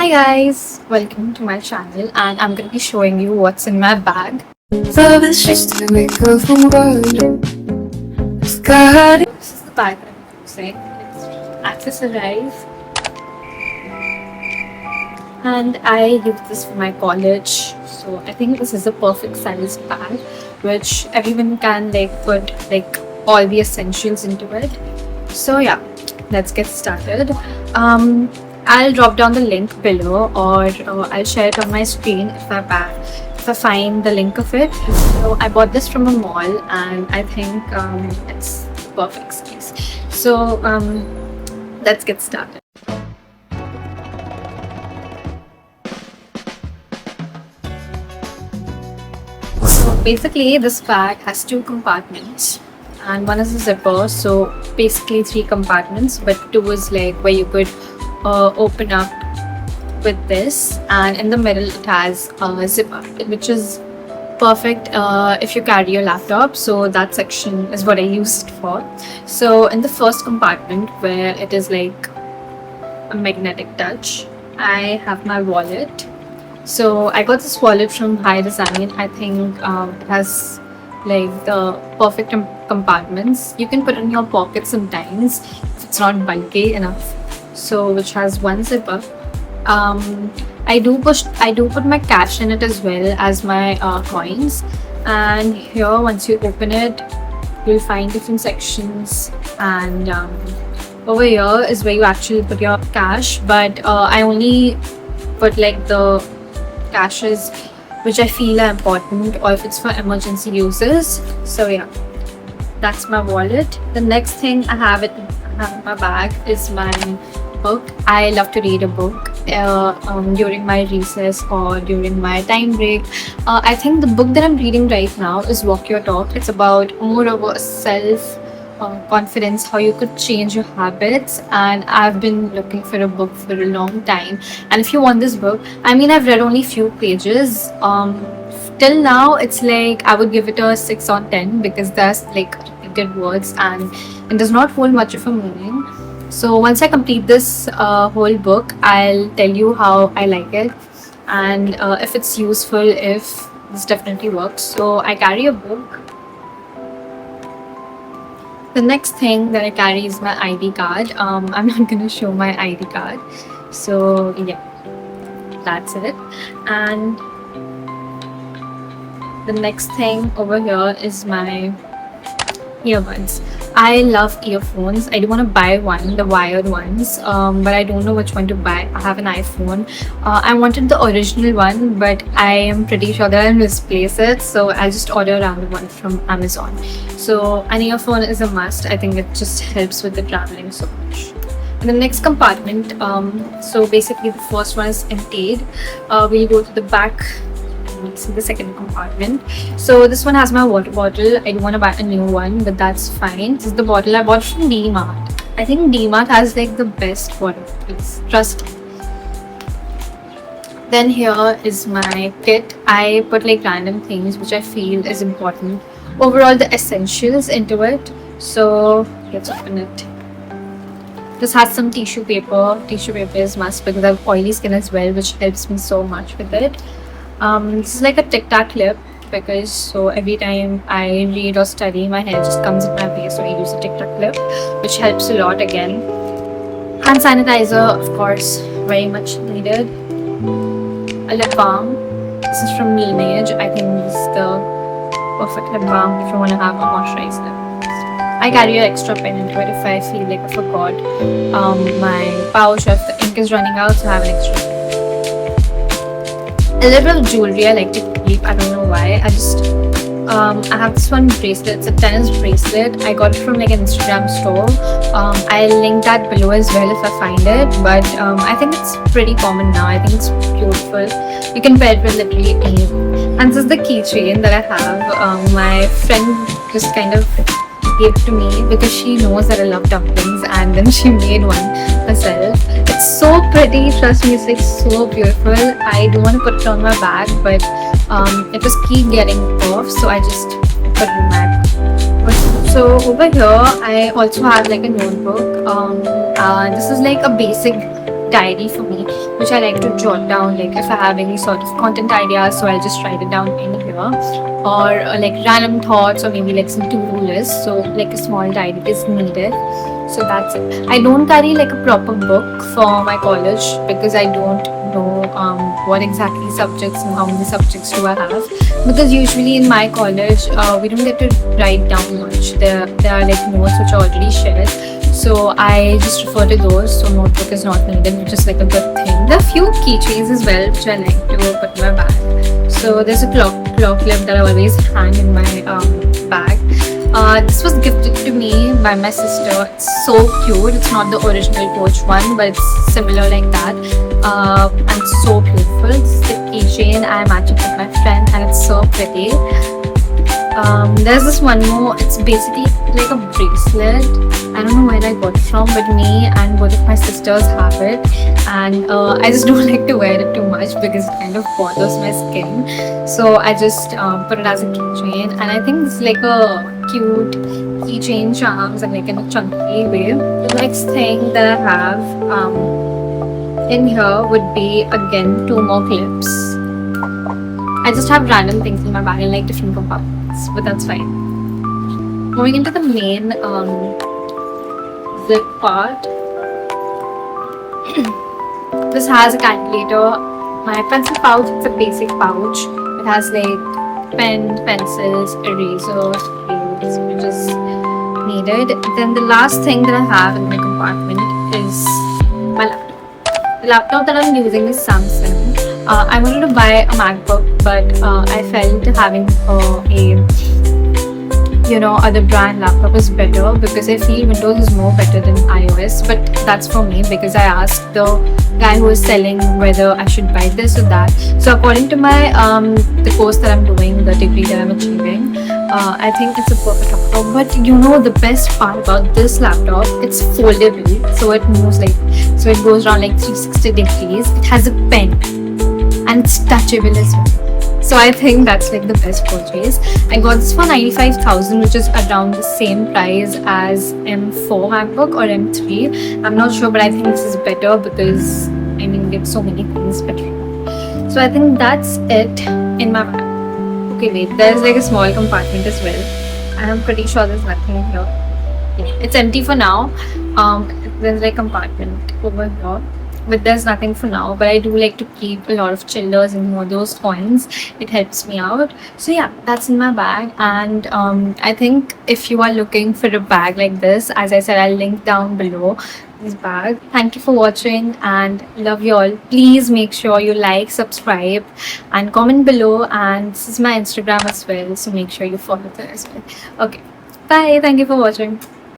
Hi guys, welcome to my channel and I'm going to be showing you what's in my bag. Love is just a wake of a word. It's got it. This is the bag that I'm using. It's accessorize and I use this for my college. So I think this is a perfect size bag which everyone can put all the essentials into it. So yeah, let's get started. I'll drop down the link below or I'll share it on my screen if I find the link of it. So I bought this from a mall and I think it's the perfect size. So let's get started. So basically this bag has two compartments and one is a zipper, so basically three compartments, but two is like where you could open up with this, and in the middle it has a zipper which is perfect if you carry your laptop. So that section is what I used for. So in the first compartment where it is like a magnetic touch, I have my wallet. So I got this wallet from High Design. I think it has like the perfect compartments. You can put in your pocket sometimes if it's not bulky enough. So which has one zipper. I do put my cash in it as well as my coins. And here, once you open it, you'll find different sections. And over here is where you actually put your cash. But I only put like the cashes which I feel are important or if it's for emergency uses. So yeah, that's my wallet. The next thing I have in my bag is my book. I love to read a book during my recess or during my time break. I think the book that I'm reading right now is Walk Your Talk. It's about more of a self confidence, how you could change your habits, and I've been looking for a book for a long time. And if you want this book, I mean, I've read only few pages. Till now it's like I would give it a 6 on 10 because there's like repeated words and it does not hold much of a meaning. So once I complete this whole book, I'll tell you how I like it and if it's useful, if this definitely works. So I carry a book. The next thing that I carry is my ID card. I'm not gonna show my ID card. So yeah, that's it. And the next thing over here is my earbuds. I love earphones. I do want to buy one, the wired ones, but I don't know which one to buy. I have an iPhone. I wanted the original one, but I am pretty sure that I'll misplace it, so I'll just order a random one from Amazon. So an earphone is a must. I think it just helps with the traveling so much. In the next compartment, so basically the first one is emptied. We'll go to the back. See the second compartment. So this one has my water bottle. I do want to buy a new one, but that's fine. This is the bottle I bought from D-Mart. I think D-Mart has like the best water bottles. Trust me. Then here is my kit. I put like random things which I feel is important. Overall, the essentials into it. So let's open it. This has some tissue paper. Tissue paper is must because I have oily skin as well, which helps me so much with it. This is like a Tic Tac clip because so every time I read or study, my hair just comes in my face, so I use a Tic Tac clip, which helps a lot again. Hand sanitizer, of course, very much needed. A lip balm. This is from Laneige. I think this is the perfect lip balm if you want to have a moisturized lip. I carry an extra pen into it if I feel like I forgot my pouch, if the ink is running out, so I have an extra pen. A little jewelry I like to keep. I don't know why. I have this one bracelet. It's a tennis bracelet. I got it from like an Instagram store. I'll link that below as well if I find it. But I think it's pretty common now. I think it's beautiful. You can pair it with literally anything. And this is the keychain that I have. My friend just kind of gave it to me because she knows that I love dumplings, and then she made one herself. It's so pretty, trust me, it's like so beautiful. I do want to put it on my bag, but it just keep getting off, so I just put it in my bag. So over here I also have like a notebook. This is like a basic diary for me, which I like to jot down, like if I have any sort of content ideas, so I'll just write it down in here, or like random thoughts, or maybe like some to-do list. So like a small diary is needed. So that's it. I don't carry like a proper book for my college because I don't know what exactly subjects and how many subjects do I have. Because usually in my college, we don't get to write down much. There are like notes which are already shared. So I just refer to those. So notebook is not needed, which is like a good thing. There are few keychains as well, which I like to put in my bag. So there's a clock clip that I always hang in my bag. This was gifted to me by my sister. It's so cute. It's not the original Coach one, but it's similar like that. And it's so beautiful. It's the keychain. I match it with my friend, and it's so pretty. There's this one more. It's basically like a bracelet. I don't know where I got it from, but me and both of my sisters have it, and I just don't like to wear it too much because it kind of bothers my skin. So I just put it as a keychain, and I think it's like a cute keychain charms and like in a chunky way. The next thing that I have in here would be again 2 more clips. I just have random things in my bag in like different compartments, but that's fine. Moving into the main zip part. This has a calculator. My pencil pouch, it's a basic pouch. It has like pen, pencils, erasers, scales, which is needed. Then the last thing that I have in my compartment is my laptop. The laptop that I'm using is Samsung. I wanted to buy a MacBook, but I felt having other brand laptop is better because I feel Windows is more better than iOS. But that's for me because I asked the guy who was selling whether I should buy this or that. So according to my the course that I'm doing, the degree that I'm achieving, I think it's a perfect laptop. But the best part about this laptop, it's foldable, so it moves so it goes around like 360 degrees. It has a pen and it's touchable as well. So I think that's like the best purchase. I got this for 95,000, which is around the same price as M4 MacBook or M3. I'm not sure, but I think this is better because we have so many things better. So I think that's it in my bag. Okay, wait, there's like a small compartment as well. And I'm pretty sure there's nothing in here. Yeah, it's empty for now. There's like a compartment over here, but there's nothing for now. But I do like to keep a lot of chillers and all those coins. It helps me out. So yeah, that's in my bag. And I think if you are looking for a bag like this, as I said, I'll link down below this bag. Thank you for watching and love you all. Please make sure you like, subscribe and comment below. And this is my Instagram as well, so make sure you follow there as well. Okay, bye. Thank you for watching.